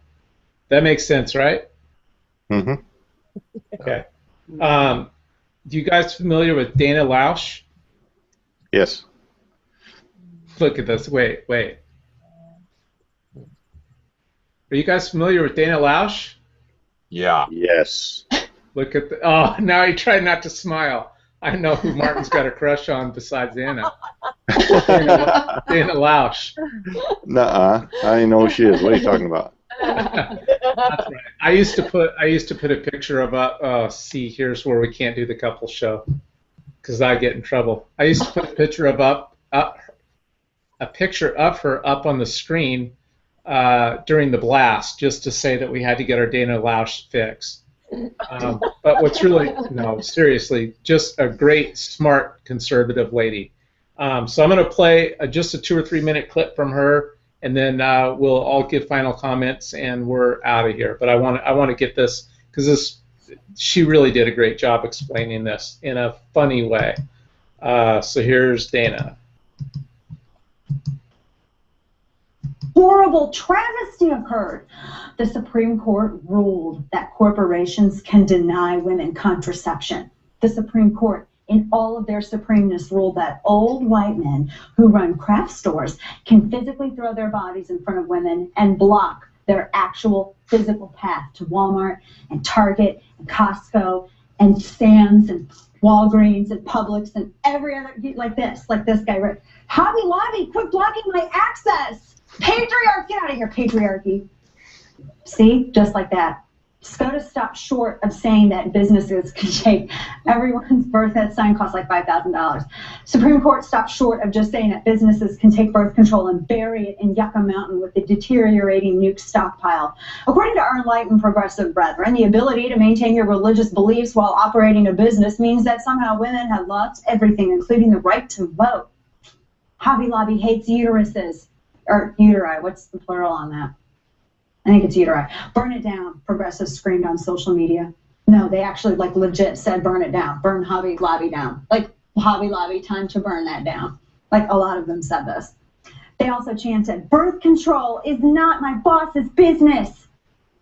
That makes sense, right? Mm-hmm. Okay. You guys familiar with Dana Lausch? Yes. Look at this. Wait. Are you guys familiar with Dana Lausch? Yeah. Yes. Look at the. Oh, now he tried not to smile. I know who Martin's got a crush on besides Anna. Dana Lausch. Nuh-uh. I didn't know who she is. What are you talking about? That's right. I used to put a picture of see, here's where we can't do the couple show because I get in trouble. I used to put a picture of a picture of her up on the screen during the blast just to say that we had to get our Dana Lausch fix. But what's really, no, seriously, just a great, smart, conservative lady. So I'm going to play just a 2 or 3 minute clip from her, and then we'll all give final comments, and we're out of here. But I want to get this because she really did a great job explaining this in a funny way. So here's Dana. Horrible travesty occurred. The Supreme Court ruled that corporations can deny women contraception. The Supreme Court, in all of their supremeness, ruled that old white men who run craft stores can physically throw their bodies in front of women and block their actual physical path to Walmart and Target and Costco and Sam's and Walgreens and Publix and every other, like this guy, right? Hobby Lobby, quit blocking my access. Patriarchy, get out of here, patriarchy. See, just like that. SCOTUS stopped short of saying that businesses can take everyone's birth. That sign costs like $5,000. Supreme Court stopped short of just saying that businesses can take birth control and bury it in Yucca Mountain with the deteriorating nuke stockpile. According to our enlightened progressive brethren, the ability to maintain your religious beliefs while operating a business means that somehow women have lost everything, including the right to vote. Hobby Lobby hates uteruses. Or uteri, what's the plural on that? I think it's uteri. Burn it down, progressives screamed on social media. No, they actually like legit said burn it down. Burn Hobby Lobby down. Like, Hobby Lobby, time to burn that down. Like, a lot of them said this. They also chanted, birth control is not my boss's business.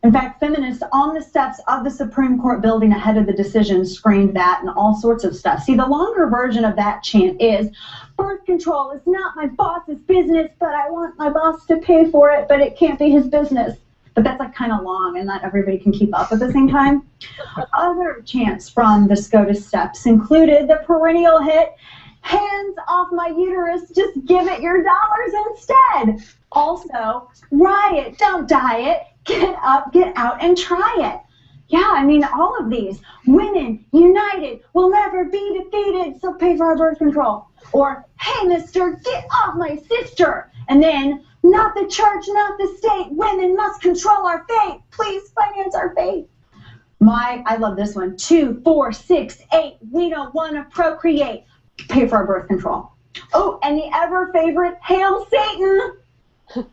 In fact, feminists on the steps of the Supreme Court building ahead of the decision screamed that and all sorts of stuff. See, the longer version of that chant is, birth control is not my boss's business, but I want my boss to pay for it, but it can't be his business. But that's like kind of long and not everybody can keep up at the same time. Other chants from the SCOTUS steps included the perennial hit, hands off my uterus, just give it your dollars instead. Also, riot, don't diet, get up, get out, and try it. Yeah, I mean, all of these. Women united will never be defeated, so pay for our birth control. Or, hey, mister, get off my sister. And then, not the church, not the state. Women must control our fate. Please finance our fate. I love this one. 2, 4, 6, 8. We don't want to procreate. Pay for our birth control. Oh, and the ever favorite, Hail Satan. They're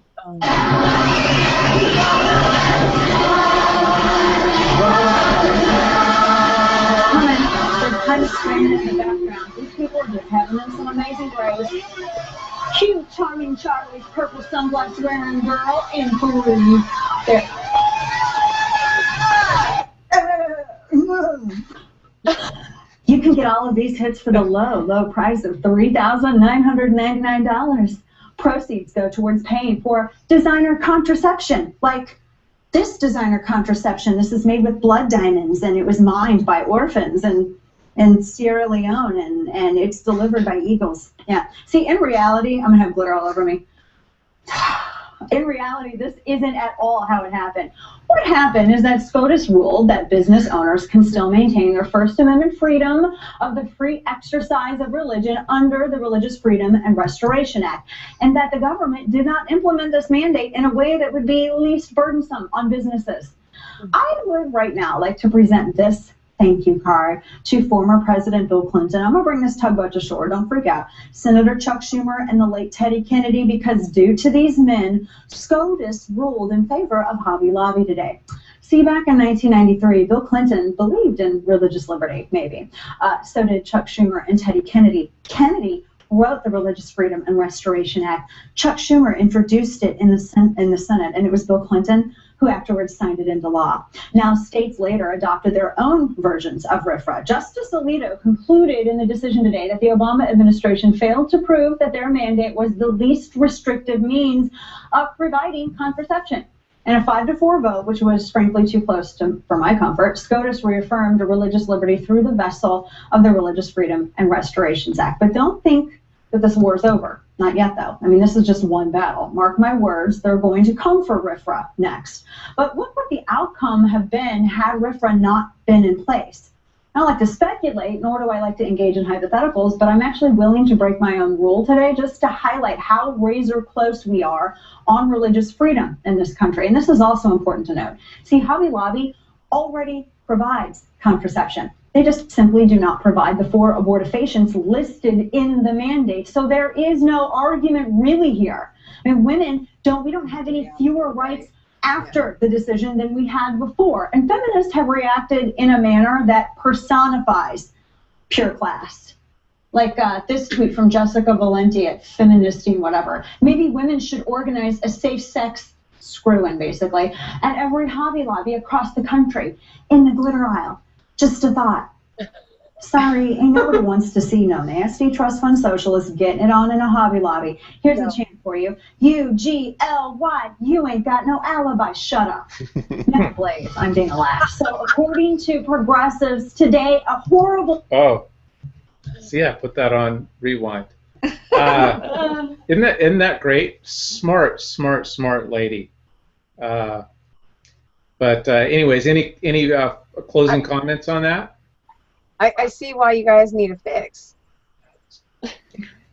kind of screaming in the background. These people are just having them some amazing grace. Cute, charming Charlie's purple sunglass wearing girl in 3. There. You can get all of these hits for the low price of $3,999. Proceeds go towards paying for designer contraception, like this designer contraception. This is made with blood diamonds, and it was mined by orphans in Sierra Leone, and it's delivered by eagles. Yeah. See, in reality, I'm going to have glitter all over me. In reality, this isn't at all how it happened. What happened is that SCOTUS ruled that business owners can still maintain their First Amendment freedom of the free exercise of religion under the Religious Freedom and Restoration Act, and that the government did not implement this mandate in a way that would be least burdensome on businesses. I would right now like to present this thank you card to former President Bill Clinton. I'm going to bring this tugboat to shore, don't freak out. Senator Chuck Schumer and the late Teddy Kennedy, because due to these men, SCOTUS ruled in favor of Hobby Lobby today. See, back in 1993, Bill Clinton believed in religious liberty, maybe. So did Chuck Schumer and Teddy Kennedy. Kennedy wrote the Religious Freedom and Restoration Act. Chuck Schumer introduced it in the Senate, and it was Bill Clinton who afterwards signed it into law. Now, states later adopted their own versions of RFRA. Justice Alito concluded in the decision today that the Obama administration failed to prove that their mandate was the least restrictive means of providing contraception. In a 5-4 vote, which was frankly too close for my comfort, SCOTUS reaffirmed religious liberty through the vessel of the Religious Freedom and Restorations Act. But don't think that this war's over. Not yet, though. I mean, this is just one battle. Mark my words, they're going to come for RFRA next. But what would the outcome have been had RFRA not been in place? I don't like to speculate, nor do I like to engage in hypotheticals, but I'm actually willing to break my own rule today just to highlight how razor close we are on religious freedom in this country. And this is also important to note. See, Hobby Lobby already provides contraception. They just simply do not provide the 4 abortifacients listed in the mandate. So there is no argument really here. I mean, women we don't have any fewer rights after the decision than we had before. And feminists have reacted in a manner that personifies pure class. Like this tweet from Jessica Valenti at Feministing whatever. Maybe women should organize a safe sex screw-in, basically, at every Hobby Lobby across the country in the glitter aisle. Just a thought. Sorry, ain't nobody wants to see no nasty trust fund socialists getting it on in a Hobby Lobby. Here's a chant for you. UGLY, you ain't got no alibi. Shut up. Next, Blaze. I'm being a laugh. So according to progressives today, a horrible... Oh. So yeah, put that on rewind. Isn't that great? Smart lady. But anyways, any closing comments on that? I see why you guys need a fix.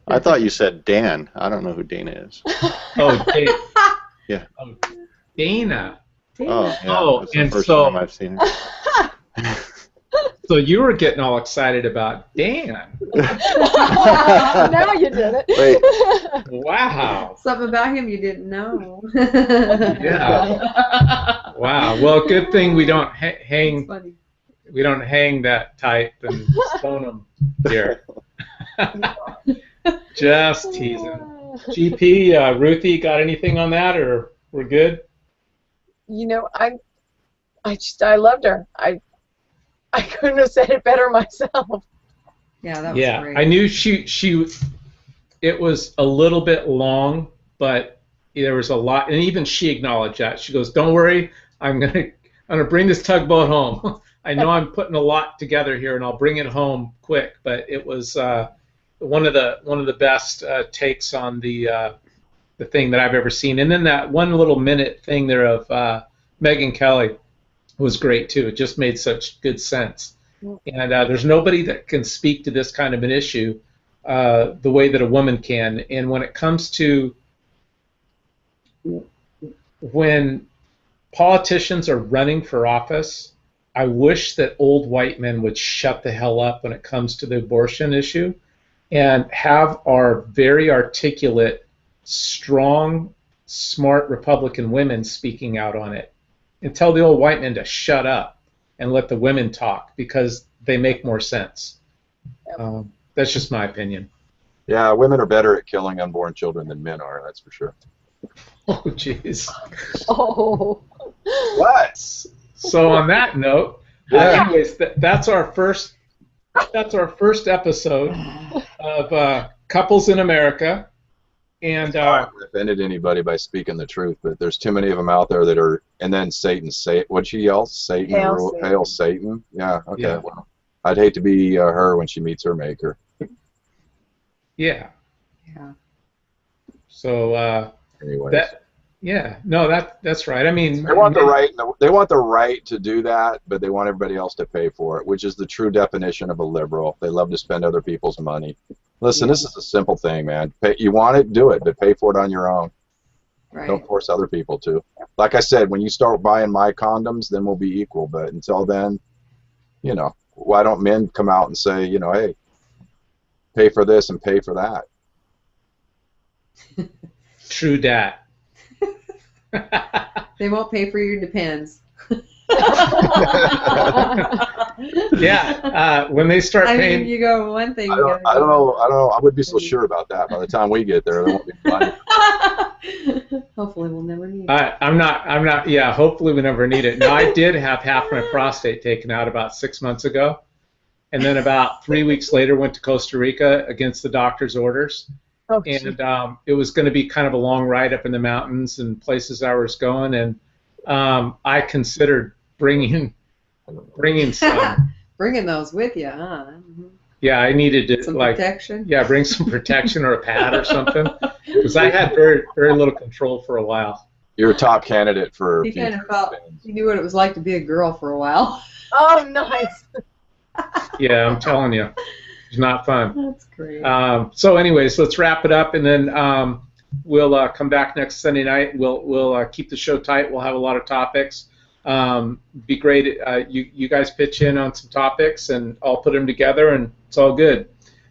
I thought you said Dan. I don't know who Dana is. Oh, Dana. Yeah. Oh, Dana. Oh, yeah. Oh, That's the and first so time I've seen her. So you were getting all excited about Dan. Now you did it. Wait. Wow. Something about him you didn't know. Yeah. Wow. Well, good thing we don't hang. We don't hang that type and stone them here. Just teasing. GP, Ruthie, got anything on that, or we're good? You know, I loved her. I couldn't have said it better myself. Yeah, that was great. I knew it was a little bit long, but there was a lot, and even she acknowledged that. She goes, "Don't worry, I'm gonna bring this tugboat home. I know I'm putting a lot together here, and I'll bring it home quick." But it was one of the best takes on the thing that I've ever seen. And then that 1 little minute thing there of Megyn Kelly was great too. It just made such good sense. And there's nobody that can speak to this kind of an issue the way that a woman can. And when it comes to when politicians are running for office, I wish that old white men would shut the hell up when it comes to the abortion issue and have our very articulate, strong, smart Republican women speaking out on it. And tell the old white men to shut up and let the women talk because they make more sense. That's just my opinion. Yeah, women are better at killing unborn children than men are, that's for sure. Oh, jeez. Oh. What? So on that note, anyways, that's our first episode of Couples in America. And I haven't offended anybody by speaking the truth, but there's too many of them out there that are. And then Satan, what'd she yell? Satan, hail Satan. Yeah. Okay. Yeah. Well, I'd hate to be her when she meets her maker. Yeah. So. Anyways. That's right. I mean, they want the right. They want the right to do that, but they want everybody else to pay for it, which is the true definition of a liberal. They love to spend other people's money. Listen, this is a simple thing, man. You want it, do it, but pay for it on your own. Right. Don't force other people to. Like I said, when you start buying my condoms, then we'll be equal. But until then, why don't men come out and say, hey, pay for this and pay for that? True dat. They won't pay for your Depends. Yeah, when they start paying. I mean, you go one thing. I don't know. I wouldn't be so sure about that. By the time we get there, there won't be money. Hopefully, we'll never need it. I'm not. Yeah, hopefully we never need it. No, I did have half my prostate taken out about 6 months ago, and then about 3 weeks later went to Costa Rica against the doctor's orders. Oh, and it was going to be kind of a long ride up in the mountains and places I was going, and I considered bringing some. Bringing those with you, huh? Mm-hmm. Yeah, I needed to some protection. Yeah, bring some protection or a pad or something, because I had very little control for a while. You're a top candidate for. He kind of felt he knew what it was like to be a girl for a while. Oh, nice. Yeah, I'm telling you. It's not fun. That's great. So anyways, let's wrap it up, and then we'll come back next Sunday night. We'll keep the show tight. We'll have a lot of topics. Be great. You guys pitch in on some topics, and I'll put them together, and it's all good.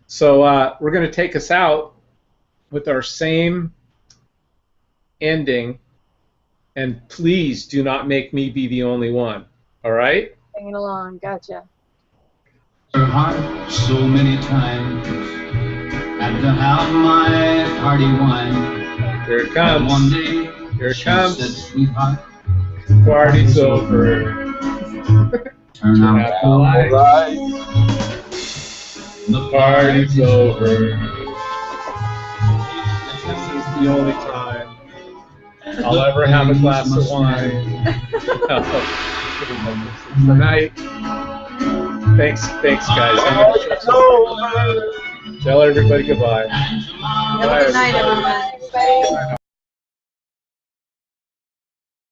So we're going to take us out with our same ending, and please do not make me be the only one. All right? Singing along. Gotcha. Her heart so many times, and to have my party wine. Here it comes. One day, here it comes. Said, sweetheart, party's over. Turn out the lights. The party's over. This is the only time I'll ever have a glass of wine. Good night. Thanks, guys. Tell everybody goodbye. Have a good night, everyone.